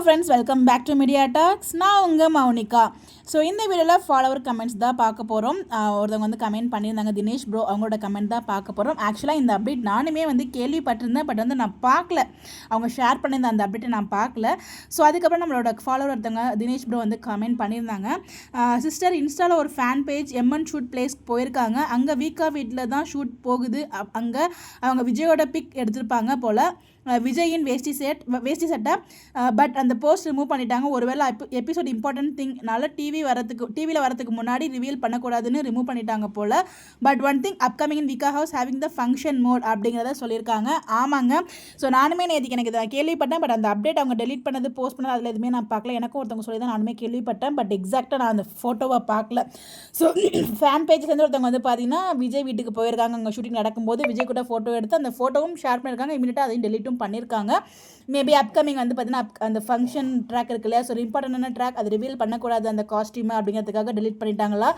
Friends, welcome back to media talks. நான் உங்கள் Mounika. So இந்த வீடியோவில் ஃபாலோவர் கமெண்ட்ஸ் தான் பார்க்க போகிறோம். ஒருத்தவங்க வந்து கமெண்ட் பண்ணியிருந்தாங்க, தினேஷ் ப்ரோ, அவங்களோட கமெண்ட் தான் பார்க்க போகிறோம். ஆக்சுவலாக இந்த அப்டேட் நானுமே வந்து கேள்விப்பட்டிருந்தேன், பட் வந்து நான் பார்க்கல. அவங்க ஷேர் பண்ணியிருந்த அந்த அப்டேட்டை நான் பார்க்கல. ஸோ அதுக்கப்புறம் நம்மளோட ஃபாலோவர் ஒருத்தவங்க தினேஷ் ப்ரோ வந்து கமெண்ட் பண்ணியிருந்தாங்க. சிஸ்டர், இன்ஸ்டாவில் ஒரு ஃபேன் பேஜ் எம்என் ஷூட் பிளேஸ்க்கு போயிருக்காங்க. அங்கே வீக்கா வீட்டில் தான் ஷூட் போகுது. அங்கே அவங்க விஜயோட பிக் எடுத்திருப்பாங்க போல், விஜயின் வேஷ்டி செட்டை. பட் அந்த போஸ்ட் ரிமூவ் பண்ணிட்டாங்க. ஒருவேளை எபிசோட் இம்பார்ட்டன்ட் திங்னால டிவியில் வரதுக்கு முன்னாடி ரிவீல் பண்ணக்கூடாதுன்னு ரிமூவ் பண்ணிட்டாங்க போல். But one thing, upcoming in விகா house having the function mode அப்படிங்கிறத சொல்லியிருக்காங்க. ஆமாங்க. ஸோ நானுமே நேற்றுக்கு எனக்கு இதை கேள்விப்பட்டேன். பட் அந்த அப்டேட் அவங்க டெலிட் பண்ணது, போஸ்ட் பண்ணது, அதில் எதுவுமே நான் பார்க்கல. எனக்கும் ஒருத்தவங்க சொல்லி தான் நானுமே கேள்விப்பட்டேன். பட் எக்ஸாக்டாக நான் அந்த ஃபோட்டோவை பார்க்கல. ஸோ ஃபேன் பேஜ்லேருந்து ஒருத்தவங்க வந்து பார்த்தீங்கன்னா விஜய் வீட்டுக்கு போயிருக்காங்க. அங்கே ஷூட்டிங் நடக்கும்போது விஜய் கூட ஃபோட்டோ எடுத்து அந்த ஃபோட்டோவும் ஷேர் பண்ணியிருக்காங்க. இமீடியட்டாக அதையும் டெலிட்டும் பண்ணியிருக்காங்க. மேபி அப்கமிங் வந்து பார்த்தீங்கன்னா அந்த ஃபங்க்ஷன் ட்ராக் இருக்கு இல்லையா, ஸோ இம்பார்ட்டன்டான ட்ராக், அது ரிவீல் பண்ணக்கூடாது அந்த காஸ்டியூம் அப்படிங்கிறதுக்காக டெலிட் பண்ணிட்டாங்களா,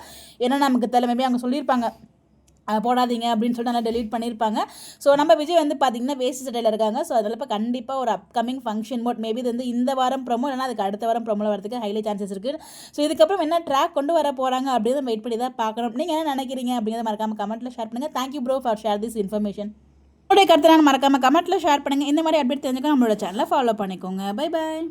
ஏன்னா நமக்கு தெரியல. மேபி அவங்க சொல்லியிருப்பாங்க போடாதீங்க அப்படின்னு சொல்லிட்டு நல்லா டெலிட் பண்ணியிருப்பாங்க. ஸோ நம்ம விஜய் வந்து பார்த்தீங்கன்னா வேஸ்ட் சட்டையில் இருக்காங்க. ஸோ அதில் இப்போ கண்டிப்பாக ஒரு அப்கமிங் ஃபங்க்ஷன் மோட், மேபி இது வந்து இந்த வாரம் ப்ரோமோ இல்லைனா அதுக்கு அடுத்த வாரம் ப்ரோமோவில் வரதுக்கு ஹைலி சான்சஸ் இருக்குது. ஸோ இதுக்கப்புறம் என்ன ட்ராக் கொண்டு வர போகிறாங்க அப்படின்னு வெயிட் பண்ணி தான் பார்க்கணும். நீங்கள் என்ன நினைக்கிறீங்க அப்படிங்கிறத மறக்காமல் கமெண்ட்டில் ஷேர் பண்ணுங்கள். Thank you bro for share this information. உங்களுடைய கருத்தை மறக்காமல் கமெண்ட்டில் ஷேர் பண்ணுங்கள். இந்த மாதிரி அப்டேட் தெரிஞ்சுக்க நம்மளோட சேனலை ஃபாலோ பண்ணிக்கோங்க. Bye bye.